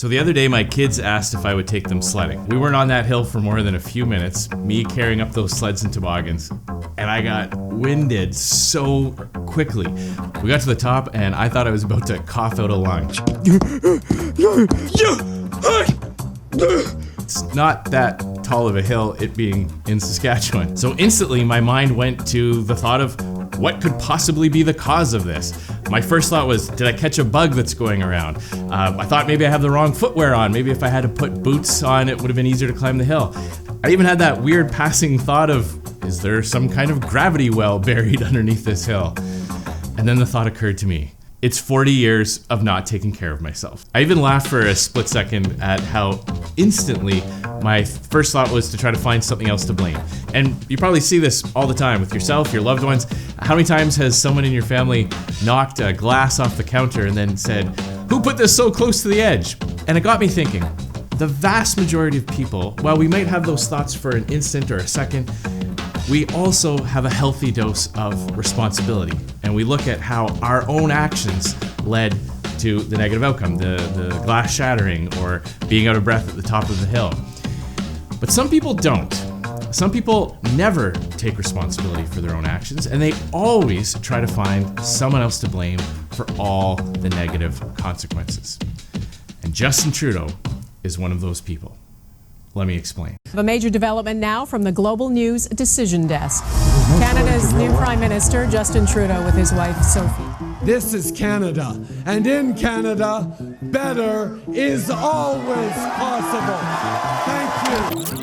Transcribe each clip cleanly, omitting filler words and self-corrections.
So the other day, my kids asked if I would take them sledding. We weren't on that hill for more than a few minutes, me carrying up those sleds and toboggans, and I got winded so quickly. We got to the top, and I thought I was about to cough out a lung. It's not that tall of a hill, it being in Saskatchewan. So instantly, my mind went to the thought of what could possibly be the cause of this. My first thought was, did I catch a bug that's going around? I thought maybe I have the wrong footwear on. Maybe if I had to put boots on, it would have been easier to climb the hill. I even had that weird passing thought of, is there some kind of gravity well buried underneath this hill? And then the thought occurred to me. It's 40 years of not taking care of myself. I even laughed for a split second at how instantly my first thought was to try to find something else to blame. And you probably see this all the time with yourself, your loved ones. How many times has someone in your family knocked a glass off the counter and then said, "Who put this so close to the edge?" And it got me thinking, the vast majority of people, while we might have those thoughts for an instant or a second, we also have a healthy dose of responsibility. And we look at how our own actions led to the negative outcome, the glass shattering or being out of breath at the top of the hill. But some people don't. Some people never take responsibility for their own actions, and they always try to find someone else to blame for all the negative consequences. And Justin Trudeau is one of those people. Let me explain. A major development now from the Global News Decision Desk. Canada's new Prime Minister, Justin Trudeau, with his wife, Sophie. This is Canada, and in Canada, better is always possible. Thank you.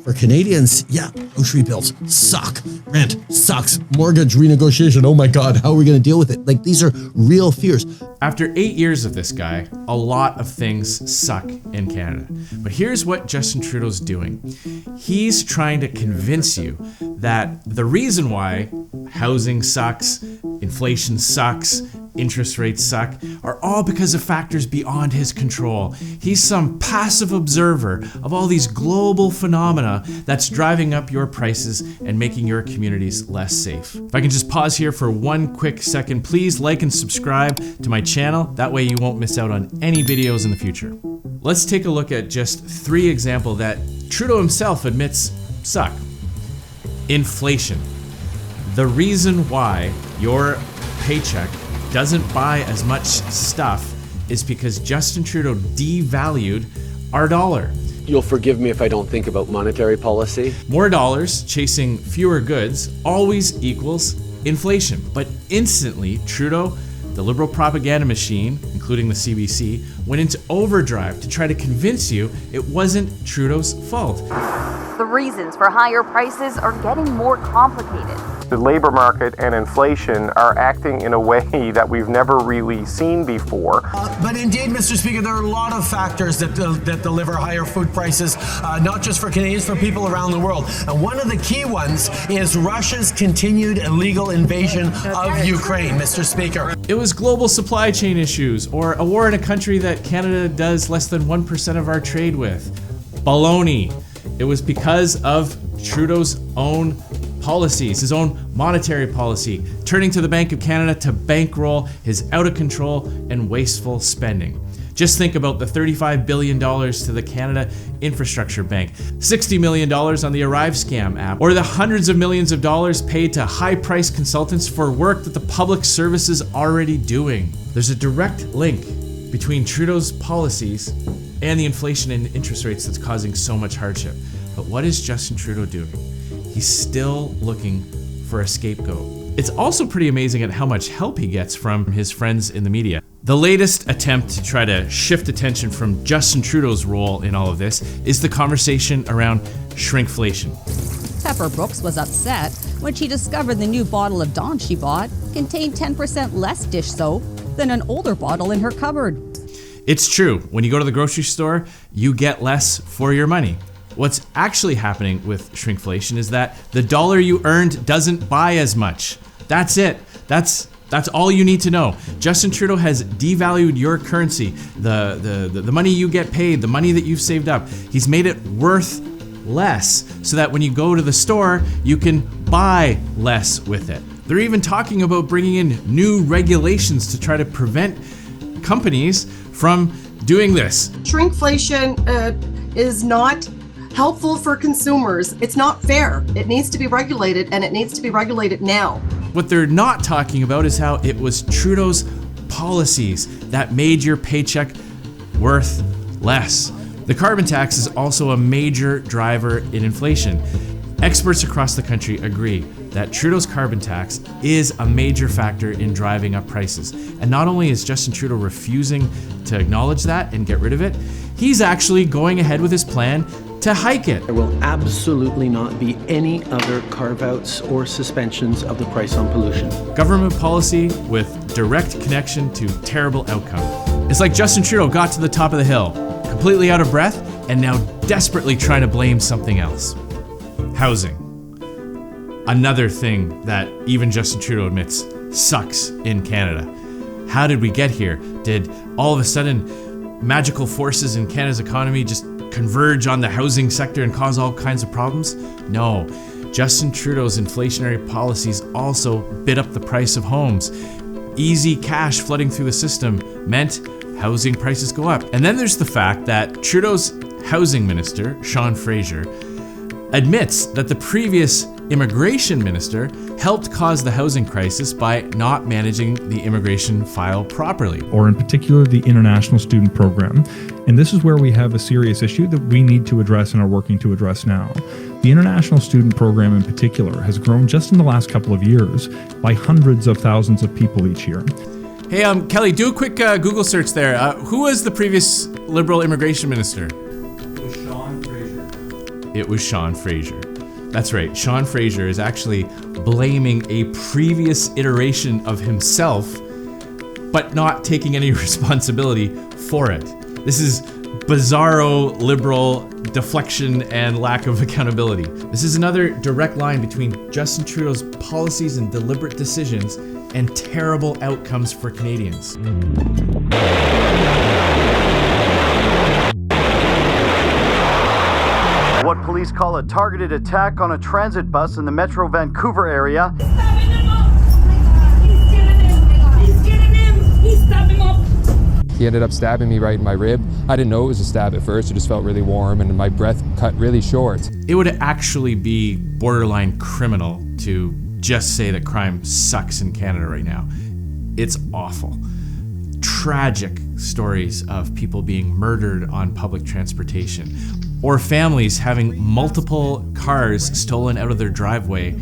For Canadians, yeah, grocery bills suck. Rent sucks. Mortgage renegotiation, oh my God, how are we going to deal with it? Like, these are real fears. After 8 years of this guy, a lot of things suck in Canada. But here's what Justin Trudeau's doing. He's trying to convince you that the reason why housing sucks, inflation sucks, interest rates suck, are all because of factors beyond his control. He's some passive observer of all these global phenomena that's driving up your prices and making your communities less safe. If I can just pause here for one quick second, please like and subscribe to my channel. That way you won't miss out on any videos in the future. Let's take a look at just 3 examples that Trudeau himself admits suck. Inflation. The reason why your paycheck doesn't buy as much stuff is because Justin Trudeau devalued our dollar. You'll forgive me if I don't think about monetary policy. More dollars chasing fewer goods always equals inflation. But instantly, Trudeau, the liberal propaganda machine, including the CBC, went into overdrive to try to convince you it wasn't Trudeau's fault. The reasons for higher prices are getting more complicated. The labor market and inflation are acting in a way that we've never really seen before. But indeed, Mr. Speaker, there are a lot of factors that deliver higher food prices, not just for Canadians, for people around the world. And one of the key ones is Russia's continued illegal invasion of Ukraine, Mr. Speaker. It was global supply chain issues or a war in a country that Canada does less than 1% of our trade with. Baloney. It was because of Trudeau's own policies, his own monetary policy, turning to the Bank of Canada to bankroll his out-of-control and wasteful spending. Just think about the $35 billion to the Canada Infrastructure Bank, $60 million on the Arrive Scam app, or the hundreds of millions of dollars paid to high-priced consultants for work that the public service is already doing. There's a direct link between Trudeau's policies and the inflation and interest rates that's causing so much hardship. But what is Justin Trudeau doing? He's still looking for a scapegoat. It's also pretty amazing at how much help he gets from his friends in the media. The latest attempt to try to shift attention from Justin Trudeau's role in all of this is the conversation around shrinkflation. Pepper Brooks was upset when she discovered the new bottle of Dawn she bought contained 10% less dish soap than an older bottle in her cupboard. It's true. When you go to the grocery store, you get less for your money. What's actually happening with shrinkflation is that the dollar you earned doesn't buy as much. That's it. That's all you need to know. Justin Trudeau has devalued your currency, the money you get paid, the money that you've saved up. He's made it worth less so that when you go to the store, you can buy less with it. They're even talking about bringing in new regulations to try to prevent companies from doing this. Shrinkflation is not helpful for consumers. It's not fair. It needs to be regulated, and it needs to be regulated now. What they're not talking about is how it was Trudeau's policies that made your paycheck worth less. The carbon tax is also a major driver in inflation. Experts across the country agree that Trudeau's carbon tax is a major factor in driving up prices. And not only is Justin Trudeau refusing to acknowledge that and get rid of it, he's actually going ahead with his plan to hike it. There will absolutely not be any other carve-outs or suspensions of the price on pollution. Government policy with direct connection to terrible outcome. It's like Justin Trudeau got to the top of the hill, completely out of breath, and now desperately trying to blame something else. Housing. Another thing that even Justin Trudeau admits sucks in Canada. How did we get here? Did all of a sudden magical forces in Canada's economy just converge on the housing sector and cause all kinds of problems? No. Justin Trudeau's inflationary policies also bid up the price of homes. Easy cash flooding through the system meant housing prices go up. And then there's the fact that Trudeau's housing minister, Sean Fraser, admits that the previous immigration minister helped cause the housing crisis by not managing the immigration file properly. Or in particular, the international student program. And this is where we have a serious issue that we need to address and are working to address now. The international student program in particular has grown just in the last couple of years by hundreds of thousands of people each year. Hey, Kelly, do a quick Google search there. Who was the previous Liberal immigration minister? It was Sean Fraser. That's right, Sean Fraser is actually blaming a previous iteration of himself, but not taking any responsibility for it. This is bizarro liberal deflection and lack of accountability. This is another direct line between Justin Trudeau's policies and deliberate decisions and terrible outcomes for Canadians. What police call a targeted attack on a transit bus in the Metro Vancouver area. He ended up stabbing me right in my rib. I didn't know it was a stab at first, it just felt really warm and my breath cut really short. It would actually be borderline criminal to just say that crime sucks in Canada right now. It's awful. Tragic stories of people being murdered on public transportation, or families having multiple cars stolen out of their driveway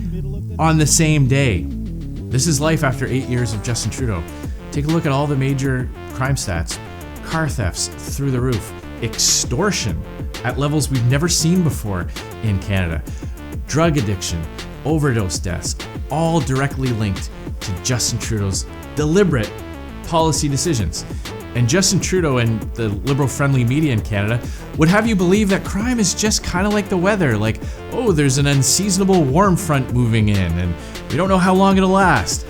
on the same day. This is life after 8 years of Justin Trudeau. Take a look at all the major crime stats. Car thefts through the roof. Extortion at levels we've never seen before in Canada. Drug addiction, overdose deaths, all directly linked to Justin Trudeau's deliberate policy decisions. And Justin Trudeau and the liberal-friendly media in Canada would have you believe that crime is just kind of like the weather, like, oh, there's an unseasonable warm front moving in, and we don't know how long it'll last.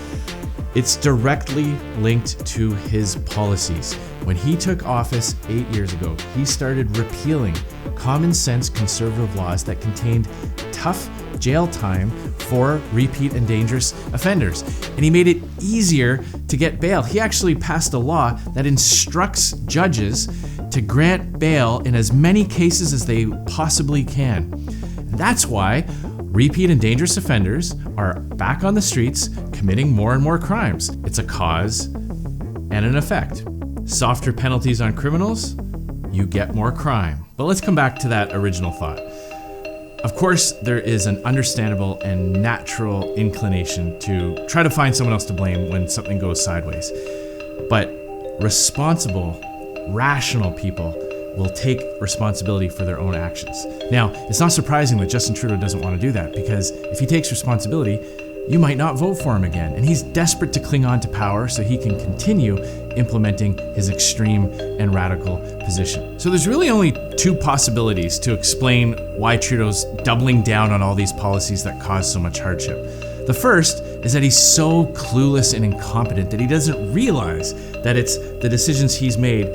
It's directly linked to his policies. When he took office 8 years ago, he started repealing common-sense conservative laws that contained tough jail time for repeat and dangerous offenders. And he made it easier to get bail. He actually passed a law that instructs judges to grant bail in as many cases as they possibly can. That's why repeat and dangerous offenders are back on the streets committing more and more crimes. It's a cause and an effect. Softer penalties on criminals, you get more crime. But let's come back to that original thought. Of course, there is an understandable and natural inclination to try to find someone else to blame when something goes sideways. But responsible, rational people will take responsibility for their own actions. Now, it's not surprising that Justin Trudeau doesn't want to do that, because if he takes responsibility, you might not vote for him again. And he's desperate to cling on to power so he can continue implementing his extreme and radical position. So there's really only two possibilities to explain why Trudeau's doubling down on all these policies that cause so much hardship. The first is that he's so clueless and incompetent that he doesn't realize that it's the decisions he's made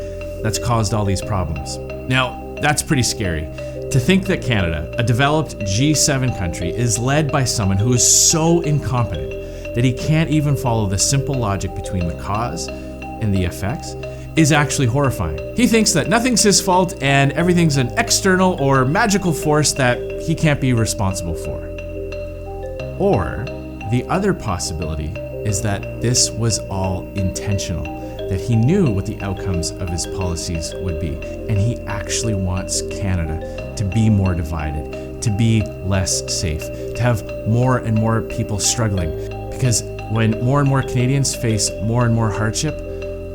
that's caused all these problems. Now, that's pretty scary. To think that Canada, a developed G7 country, is led by someone who is so incompetent that he can't even follow the simple logic between the cause and the effects, is actually horrifying. He thinks that nothing's his fault and everything's an external or magical force that he can't be responsible for. Or the other possibility is that this was all intentional, that he knew what the outcomes of his policies would be, and he actually wants Canada to be more divided, to be less safe, to have more and more people struggling. Because when more and more Canadians face more and more hardship,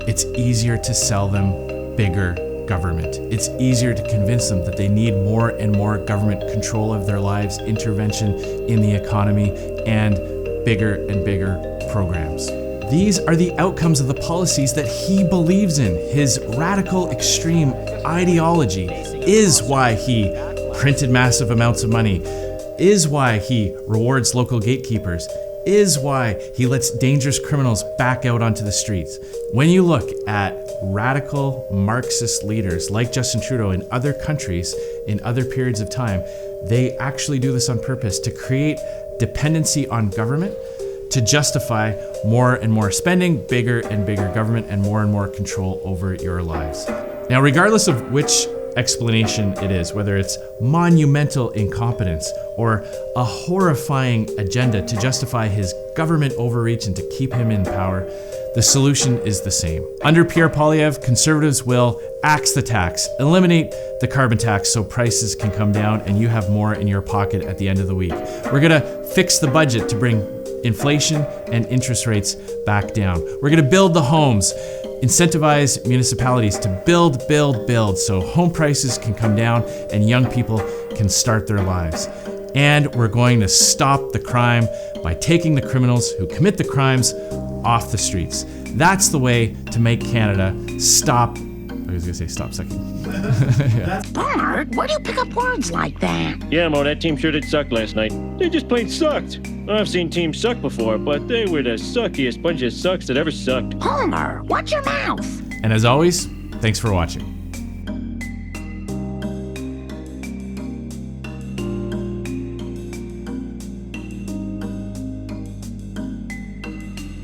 it's easier to sell them bigger government. It's easier to convince them that they need more and more government control of their lives, intervention in the economy, and bigger programs. These are the outcomes of the policies that he believes in. His radical extreme ideology is why he printed massive amounts of money, is why he rewards local gatekeepers, is why he lets dangerous criminals back out onto the streets. When you look at radical Marxist leaders like Justin Trudeau in other countries, in other periods of time, they actually do this on purpose to create dependency on government, to justify more and more spending, bigger and bigger government, and more control over your lives. Now, regardless of which explanation it is, whether it's monumental incompetence or a horrifying agenda to justify his government overreach and to keep him in power, the solution is the same. Under Pierre Poilievre, Conservatives will axe the tax, eliminate the carbon tax so prices can come down and you have more in your pocket at the end of the week. We're gonna fix the budget to bring inflation and interest rates back down. We're gonna build the homes, incentivize municipalities to build so home prices can come down and young people can start their lives. And we're going to stop the crime by taking the criminals who commit the crimes off the streets. That's the way to make Canada stop. I was gonna say stop sucking. Yeah. Bernard, where do you pick up words like that? Yeah, Mo, that team sure did suck last night. They just plain sucked. I've seen teams suck before, but they were the suckiest bunch of sucks that ever sucked. Homer, watch your mouth. And as always, thanks for watching.